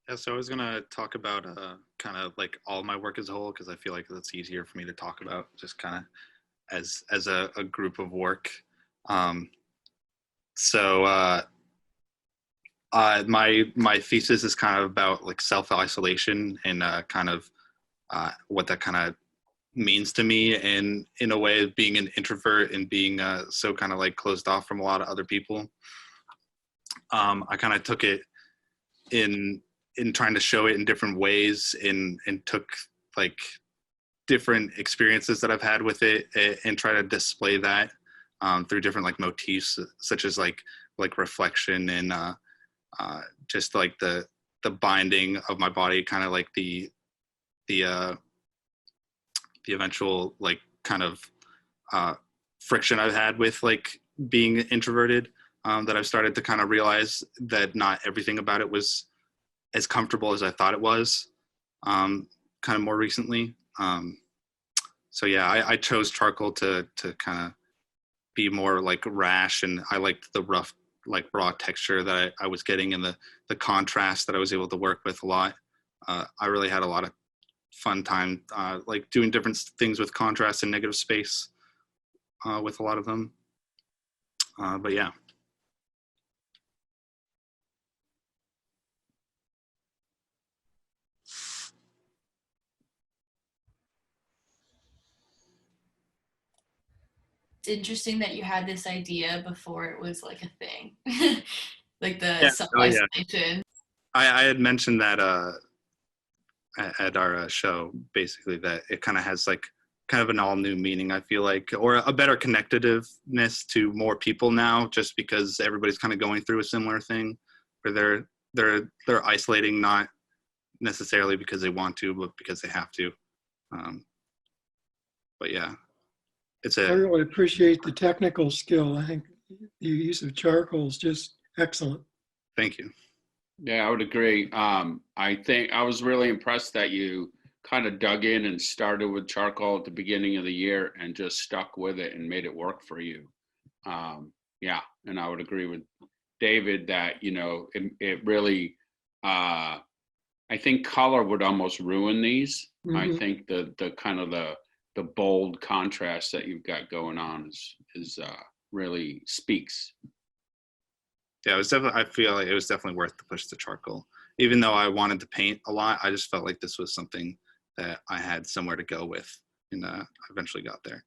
Yeah, so I was gonna talk about kind of like all my work as a whole because I feel like that's easier for me to talk about just kind of as a group of work. Um, so my thesis is kind of about like self isolation and kind of what that kind of means to me, and in a way of being an introvert and being so kind of like closed off from a lot of other people. I kind of took it in trying to show it in different ways and took like different experiences that I've had with it and try to display that through different like motifs such as like reflection and just like the binding of my body, kind of like the uh the eventual like kind of friction I've had with like being introverted, that I've started to kind of realize that not everything about it was as comfortable as I thought it was, kind of more recently. So yeah, I chose charcoal to kind of be more like rash, and I liked the rough, like raw texture that I was getting, and the contrast that I was able to work with a lot. I really had a lot of fun time like doing different things with contrast and negative space with a lot of them. But yeah. It's interesting that you had this idea before it was like a thing, like the Yeah. Oh yeah. self-isolation. I had mentioned that at our show, basically, that it kind of has like kind of an all new meaning, I feel like, or a better connectiveness to more people now, just because everybody's kind of going through a similar thing where they're isolating, not necessarily because they want to, but because they have to. Um, but yeah, it's I a really appreciate the technical skill. I think the use of charcoal is just excellent. thank you. Yeah, I would agree. I think I was really impressed that you kind of dug in and started with charcoal at the beginning of the year and just stuck with it and made it work for you. Yeah, and I would agree with David that, it really, I think color would almost ruin these. I Mhm. think the kind of the bold contrast that you've got going on is really speaks. Yeah, it was definitely. I feel like it was definitely worth the push to charcoal. Even though I wanted to paint a lot, I just felt like this was something that I had somewhere to go with, and I eventually got there.